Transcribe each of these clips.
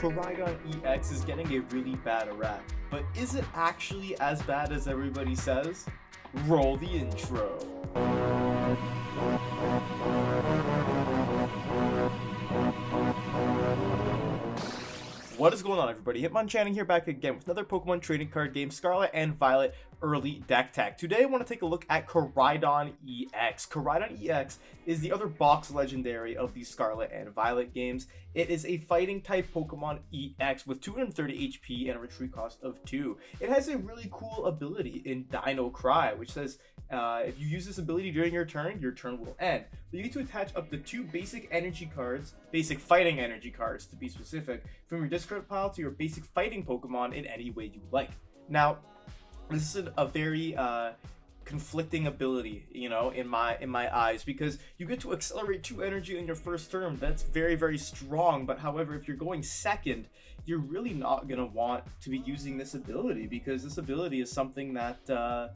Koraidon EX is getting a really bad rap, but is it actually as bad as everybody says? Roll the intro. What is going on, everybody? Hitmonchan here, back again with another Pokemon trading card game, Scarlet and Violet early deck tech. Today I want to take a look at Koraidon EX. Koraidon EX is the other box legendary of these Scarlet and Violet games. It is a fighting type Pokemon EX with 230 HP and a retreat cost of 2. It has a really cool ability in Dino Cry, which says if you use this ability during your turn will end. But you get to attach up to 2 basic energy cards, basic fighting energy cards to be specific, from your discard pile to your basic fighting Pokemon in any way you like. Now, this is a very conflicting ability, you know, in my eyes, because you get to accelerate 2 energy in your first turn. That's very, very strong. But however, if you're going second, you're really not gonna want to be using this ability, because this ability is something that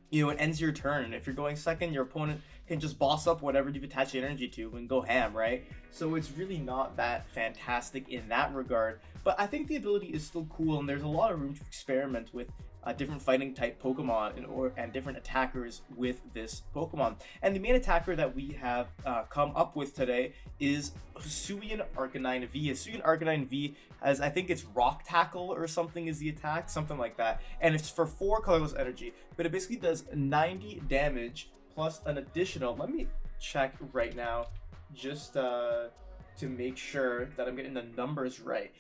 you know, it ends your turn. And if you're going second, your opponent can just boss up whatever you've attached energy to and go ham, right? So it's really not that fantastic in that regard. But I think the ability is still cool, and there's a lot of room to experiment with different fighting type Pokemon and different attackers with this Pokemon. And the main attacker that we have come up with today is Hisuian Arcanine V. Hisuian Arcanine V has, I think it's Rock Tackle or something is the attack, something like that. And it's for 4 colorless energy, but it basically does 90 damage plus an additional, let me check right now, just to make sure that I'm getting the numbers right.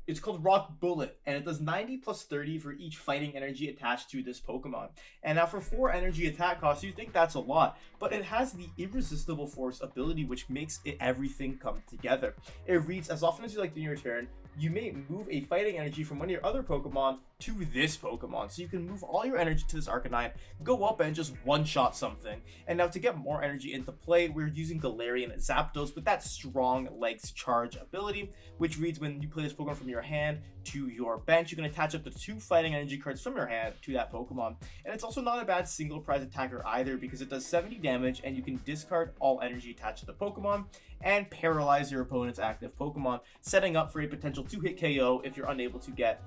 It's called Rock Bullet, and it does 90 plus 30 for each fighting energy attached to this Pokemon. And now for 4 energy attack costs, you think that's a lot, but it has the Irresistible Force ability, which makes everything come together. It reads, as often as you like during your turn, you may move a fighting energy from one of your other Pokemon to this Pokemon. So you can move all your energy to this Arcanine, go up and just one-shot something. And now to get more energy into play, we're using Galarian Zapdos with that Strong Legs Charge ability, which reads, when you play this Pokemon from your hand to your bench, you can attach up to 2 fighting energy cards from your hand to that Pokemon. And it's also not a bad single prize attacker either, because it does 70 damage and you can discard all energy attached to the Pokemon and paralyze your opponent's active Pokemon, setting up for a potential 2-hit KO if you're unable to get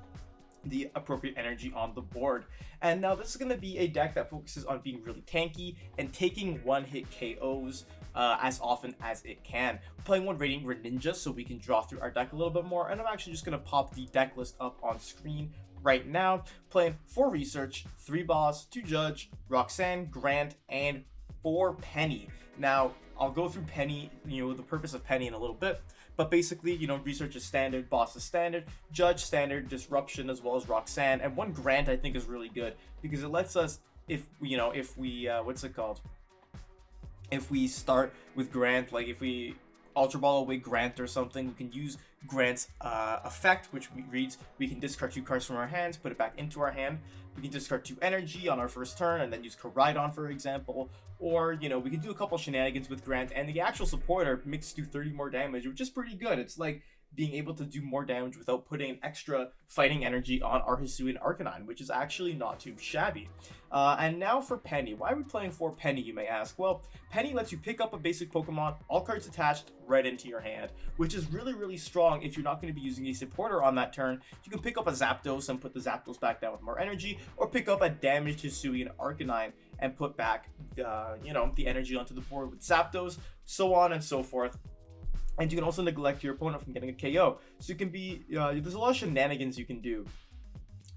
the appropriate energy on the board. And now this is going to be a deck that focuses on being really tanky and taking 1-hit KOs as often as it can. We're playing 1 Radiant Greninja so we can draw through our deck a little bit more, and I'm actually just going to pop the deck list up on screen right now. Playing 4 Research, 3 Boss, 2 Judge, Roxanne, Grant, and 4 Penny. Now, I'll go through Penny, you know, the purpose of Penny in a little bit, but basically, you know, Research is standard, Boss is standard, Judge standard, Disruption, as well as Roxanne, and 1 Grant I think is really good, because it lets us, if we what's it called? If we start with Grant, like if we Ultra Ball away Grant or something, we can use Grant's effect, which reads, we can discard 2 cards from our hands, put it back into our hand. We can discard 2 energy on our first turn and then use Koraidon, for example. Or, you know, we can do a couple shenanigans with Grant, and the actual supporter makes do 30 more damage, which is pretty good. It's like being able to do more damage without putting extra fighting energy on our Hisuian Arcanine, which is actually not too shabby. And now for Penny. Why are we playing 4 Penny, you may ask? Well, Penny lets you pick up a basic Pokemon, all cards attached, right into your hand, which is really, really strong if you're not going to be using a supporter on that turn. You can pick up a Zapdos and put the Zapdos back down with more energy, or pick up a damaged Hisuian Arcanine and put back, you know, the energy onto the board with Zapdos, so on and so forth. And you can also neglect your opponent from getting a KO. So you can be, there's a lot of shenanigans you can do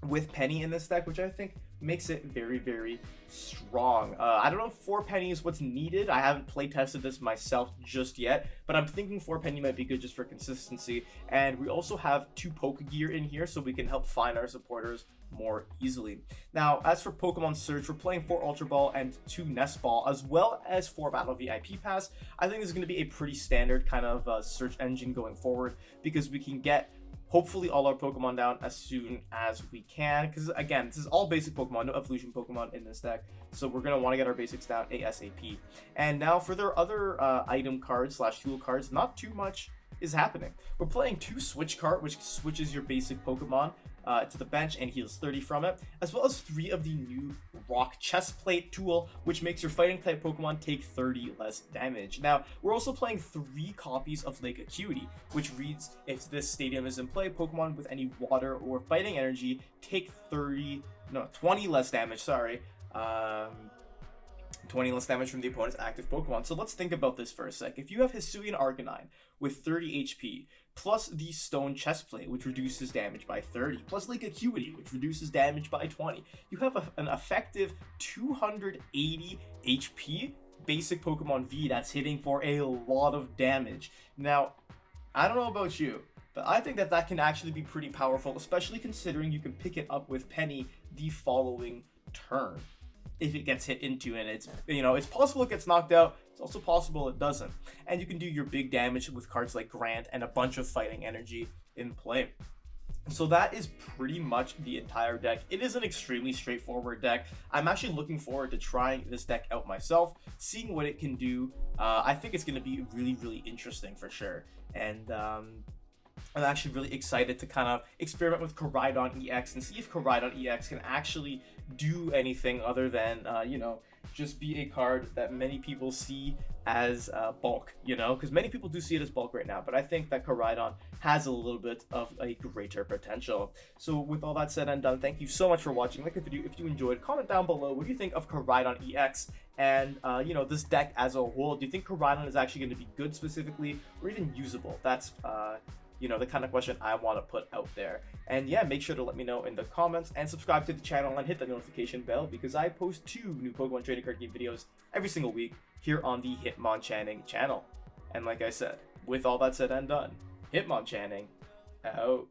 with Penny in this deck, which I think makes it very, very strong. I don't know if 4 Penny is what's needed. I haven't play tested this myself just yet, but I'm thinking 4 Penny might be good just for consistency. And we also have 2 Pokegear in here, so we can help find our supporters more easily. Now, as for Pokemon Search, we're playing 4 Ultra Ball and 2 Nest Ball, as well as 4 Battle VIP Pass. I think this is going to be a pretty standard kind of search engine going forward, because we can get hopefully all our Pokemon down as soon as we can, because again, this is all basic Pokemon, no evolution Pokemon in this deck, so we're going to want to get our basics down ASAP. And now for their other item cards / tool cards, not too much is happening. We're playing 2 Switch Cart, which switches your basic Pokemon to the bench and heals 30 from it, as well as 3 of the new Rock Chestplate tool, which makes your fighting type Pokemon take 30 less damage. Now, we're also playing 3 copies of Lake Acuity, which reads, if this stadium is in play, Pokemon with any water or fighting energy take 20 less damage, sorry. 20 less damage from the opponent's active Pokemon. So let's think about this for a sec. If you have Hisuian Arcanine with 30 HP, plus the Stone Chestplate, which reduces damage by 30, plus Lake Acuity, which reduces damage by 20, you have an effective 280 HP basic Pokemon V that's hitting for a lot of damage. Now, I don't know about you, but I think that can actually be pretty powerful, especially considering you can pick it up with Penny the following turn. If it gets hit into, and it's possible it gets knocked out, it's also possible it doesn't. And you can do your big damage with cards like Grant and a bunch of fighting energy in play. So that is pretty much the entire deck. It is an extremely straightforward deck. I'm actually looking forward to trying this deck out myself, seeing what it can do. I think it's going to be really, really interesting for sure. And I'm actually really excited to kind of experiment with Koraidon EX and see if Koraidon EX can actually do anything other than, just be a card that many people see as bulk, because many people do see it as bulk right now, but I think that Koraidon has a little bit of a greater potential. So with all that said and done, thank you so much for watching. Like the video if you enjoyed, comment down below what do you think of Koraidon EX and this deck as a whole. Do you think Koraidon is actually going to be good specifically, or even usable? That's the kind of question I want to put out there. And yeah, make sure to let me know in the comments and subscribe to the channel and hit the notification bell, because I post 2 new Pokemon trading card game videos every single week here on the Hitmonchan channel. And like I said, with all that said and done, Hitmonchan out.